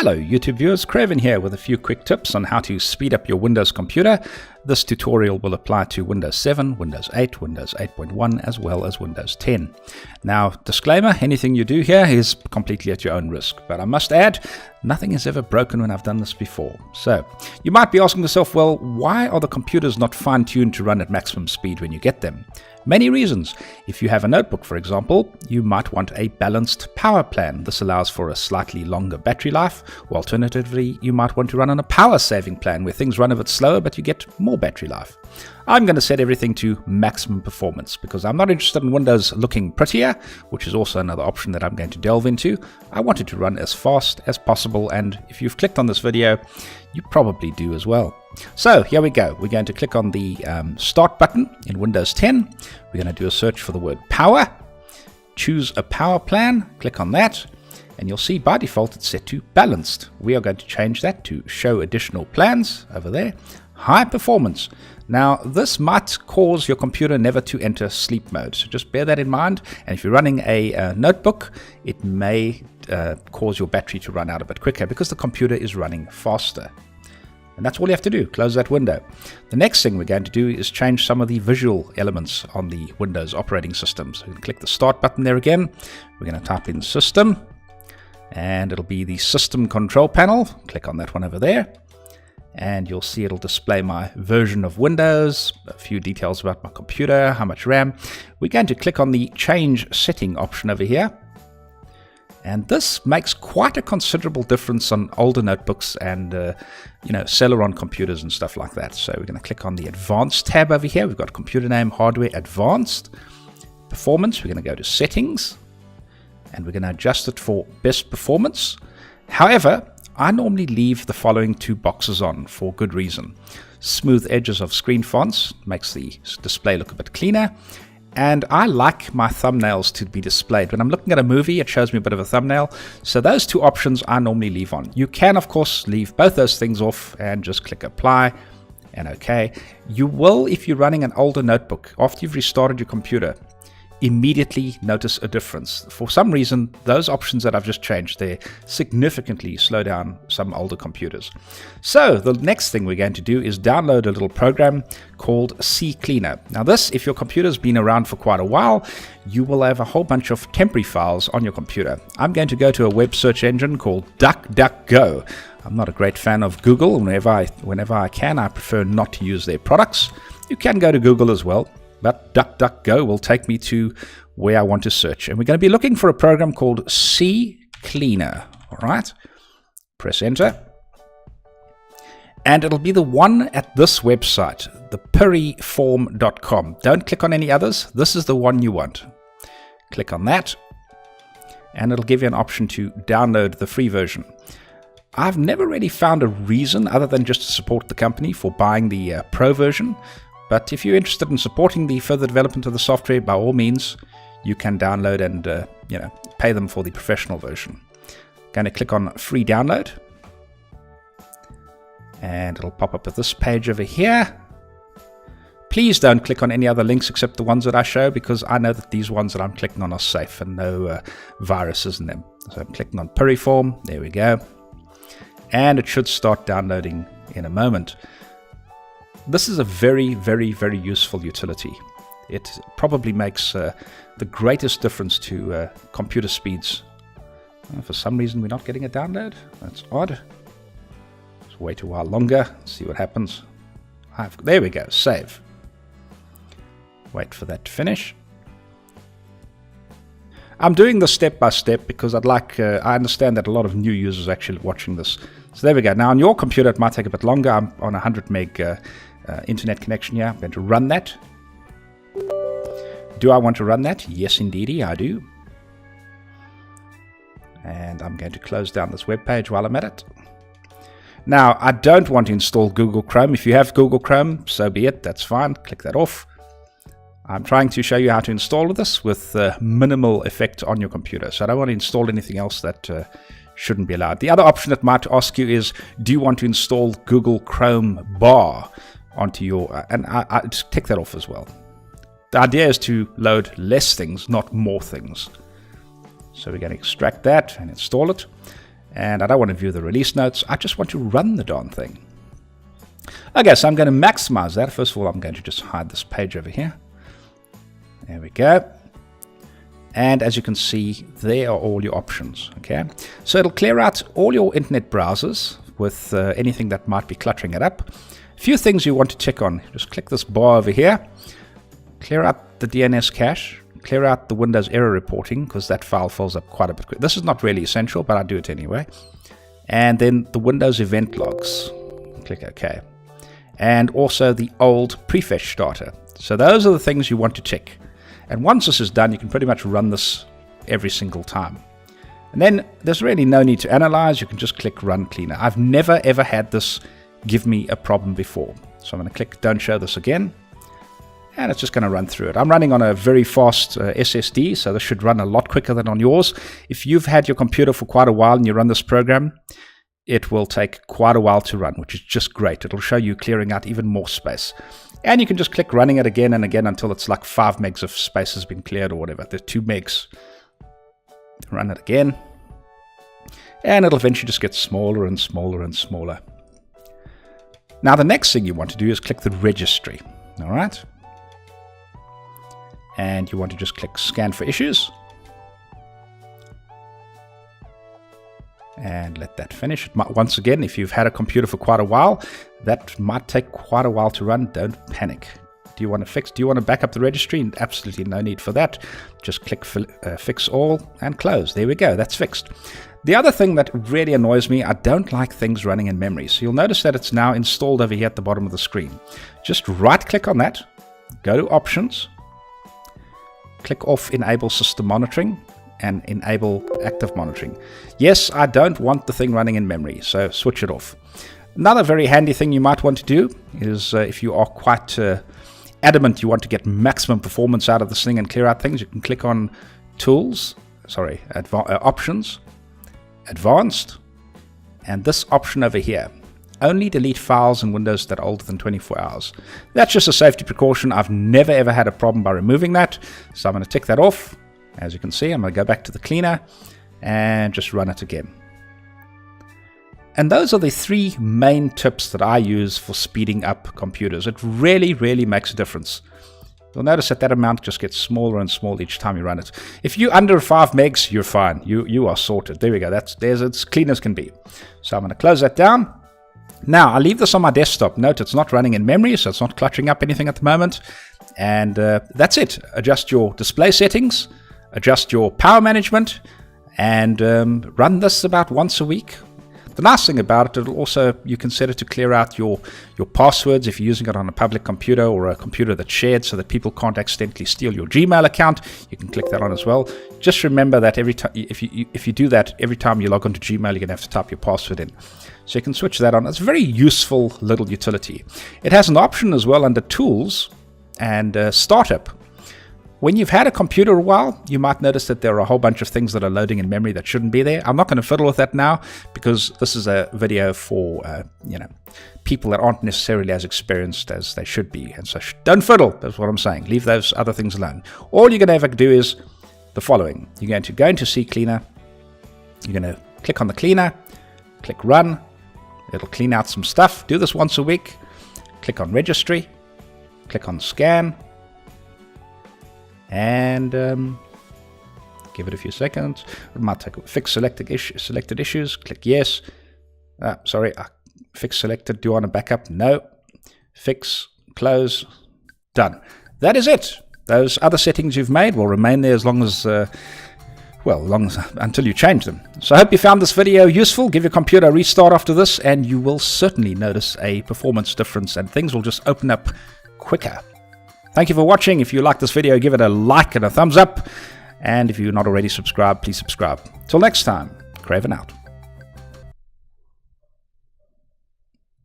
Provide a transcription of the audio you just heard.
Hello YouTube viewers, Craven here with a few quick tips on how to speed up your Windows computer. This tutorial will apply to Windows 7, Windows 8, Windows 8.1 as well as Windows 10. Now, disclaimer, anything you do here is completely at your own risk, but I must add, nothing is ever broken when I've done this before. So, you might be asking yourself, well, why are the computers not fine-tuned to run at maximum speed when you get them? Many reasons. If you have a notebook, for example, you might want a balanced power plan. This allows for a slightly longer battery life, or alternatively, you might want to run on a power-saving plan where things run a bit slower but you get more battery life. I'm going to set everything to maximum performance because I'm not interested in Windows looking prettier, which is also another option that I'm going to delve into. I want it to run as fast as possible, and if you've clicked on this video, you probably do as well. So here we go. We're going to click on the Start button in Windows 10. We're going to do a search for the word power. Choose a power plan. Click on that. And you'll see by default it's set to balanced. We are going to change that to show additional plans over there. High performance. Now this might cause your computer never to enter sleep mode. So just bear that in mind. And if you're running a notebook, it may cause your battery to run out a bit quicker because the computer is running faster. And that's all you have to do, close that window. The next thing we're going to do is change some of the visual elements on the Windows operating system. So you can click the Start button there again. We're going to type in System, and it'll be the System Control Panel. Click on that one over there, and you'll see it'll display my version of Windows, a few details about my computer, how much RAM. We're going to click on the Change Setting option over here. And this makes quite a considerable difference on older notebooks and, Celeron computers and stuff like that. So we're going to click on the Advanced tab over here. We've got Computer Name, Hardware, Advanced. Performance, we're going to go to Settings. And we're going to adjust it for Best Performance. However, I normally leave the following two boxes on for good reason. Smooth edges of screen fonts makes the display look a bit cleaner. And I like my thumbnails to be displayed. When I'm looking at a movie, it shows me a bit of a thumbnail. So those two options I normally leave on. You can, of course, leave both those things off and just click Apply and OK. You will, if you're running an older notebook, after you've restarted your computer, immediately notice a difference. For some reason, those options that I've just changed there significantly slow down some older computers. So the next thing we're going to do is download a little program called CCleaner. Now this, if your computer's been around for quite a while, you will have a whole bunch of temporary files on your computer. I'm going to go to a web search engine called DuckDuckGo. I'm not a great fan of Google. Whenever I can, I prefer not to use their products. You can go to Google as well, but DuckDuckGo will take me to where I want to search. And we're going to be looking for a program called CCleaner. All right. Press Enter. And it'll be the one at this website, thepiriform.com. Don't click on any others. This is the one you want. Click on that. And it'll give you an option to download the free version. I've never really found a reason other than just to support the company for buying the pro version. But if you're interested in supporting the further development of the software, by all means, you can download and pay them for the professional version. Going to click on Free Download. And it'll pop up with this page over here. Please don't click on any other links except the ones that I show, because I know that these ones that I'm clicking on are safe and no viruses in them. So I'm clicking on Piriform. There we go. And it should start downloading in a moment. This is a very, very, very useful utility. It probably makes the greatest difference to computer speeds. For some reason, we're not getting a download. That's odd. Let's wait a while longer, see what happens. There we go, save. Wait for that to finish. I'm doing this step by step because I understand that a lot of new users are actually watching this. So there we go. Now on your computer, it might take a bit longer. I'm on a 100 meg internet connection here. I'm going to run that. Do I want to run that? Yes, indeedy, I do. And I'm going to close down this web page while I'm at it. Now, I don't want to install Google Chrome. If you have Google Chrome, so be it. That's fine. Click that off. I'm trying to show you how to install this with minimal effect on your computer. So I don't want to install anything else that shouldn't be allowed. The other option it might ask you is, do you want to install Google Chrome bar onto your... and I just tick that off as well. The idea is to load less things, not more things. So we're going to extract that and install it. And I don't want to view the release notes. I just want to run the darn thing. Okay, so I'm going to maximize that. First of all, I'm going to just hide this page over here. There we go. And as you can see, there are all your options. Okay, so it'll clear out all your internet browsers with anything that might be cluttering it up. A few things you want to check on. Just click this bar over here. Clear out the DNS cache. Clear out the Windows error reporting, because that file fills up quite a bit quick. This is not really essential, but I do it anyway. And then the Windows event logs. Click OK. And also the old prefetch data. So those are the things you want to check. And once this is done, you can pretty much run this every single time. And then there's really no need to analyze. You can just click Run Cleaner. I've never ever had this give me a problem before. So I'm going to click Don't Show This Again. And it's just going to run through it. I'm running on a very fast SSD, so this should run a lot quicker than on yours. If you've had your computer for quite a while and you run this program, it will take quite a while to run, which is just great. It'll show you clearing out even more space. And you can just click running it again and again until it's like 5 megs of space has been cleared or whatever. There's 2 megs. Run it again. And it'll eventually just get smaller and smaller and smaller. Now the next thing you want to do is click the registry. All right. And you want to just click Scan for Issues. And let that finish. Once again, if you've had a computer for quite a while, that might take quite a while to run. Don't panic. Do you want to fix? Do you want to back up the registry? Absolutely no need for that. Just click Fix All and close. There we go. That's fixed. The other thing that really annoys me, I don't like things running in memory. So you'll notice that it's now installed over here at the bottom of the screen. Just right-click on that. Go to Options. Click off Enable System Monitoring and Enable Active Monitoring. Yes, I don't want the thing running in memory, so switch it off. Another very handy thing you might want to do is if you are quite adamant you want to get maximum performance out of this thing and clear out things, you can click on Options, Advanced, and this option over here. Only delete files in Windows that are older than 24 hours. That's just a safety precaution. I've never ever had a problem by removing that. So I'm going to tick that off. As you can see, I'm going to go back to the cleaner and just run it again. And those are the 3 main tips that I use for speeding up computers. It really, really makes a difference. You'll notice that that amount just gets smaller and smaller each time you run it. If you're under 5 megs, you're fine. You are sorted. There we go. There's as clean as can be. So I'm going to close that down. Now, I'll leave this on my desktop. Note it's not running in memory, so it's not cluttering up anything at the moment. And that's it. Adjust your display settings, adjust your power management, and run this about once a week. The nice thing about it, you can set it to clear out your passwords if you're using it on a public computer or a computer that's shared so that people can't accidentally steal your Gmail account. You can click that on as well. Just remember that every time if you do that, every time you log onto Gmail, you're going to have to type your password in. So you can switch that on. It's a very useful little utility. It has an option as well under Tools and Startup. When you've had a computer a while, you might notice that there are a whole bunch of things that are loading in memory that shouldn't be there. I'm not going to fiddle with that now because this is a video for people that aren't necessarily as experienced as they should be. And so don't fiddle. That's what I'm saying. Leave those other things alone. All you're going to have to do is the following. You're going to go into CCleaner. You're going to click on the cleaner. Click Run. It'll clean out some stuff. Do this once a week. Click on Registry. Click on Scan. And give it a few seconds. It might take Fix selected issues. Click Yes. Fix selected. Do you want to back up? No. Fix. Close. Done. That is it. Those other settings you've made will remain there as long as until you change them. So I hope you found this video useful. Give your computer a restart after this and you will certainly notice a performance difference and things will just open up quicker. Thank you for watching. If you like this video, give it a like and a thumbs up. And if you're not already subscribed, please subscribe. Till next time, Craven out.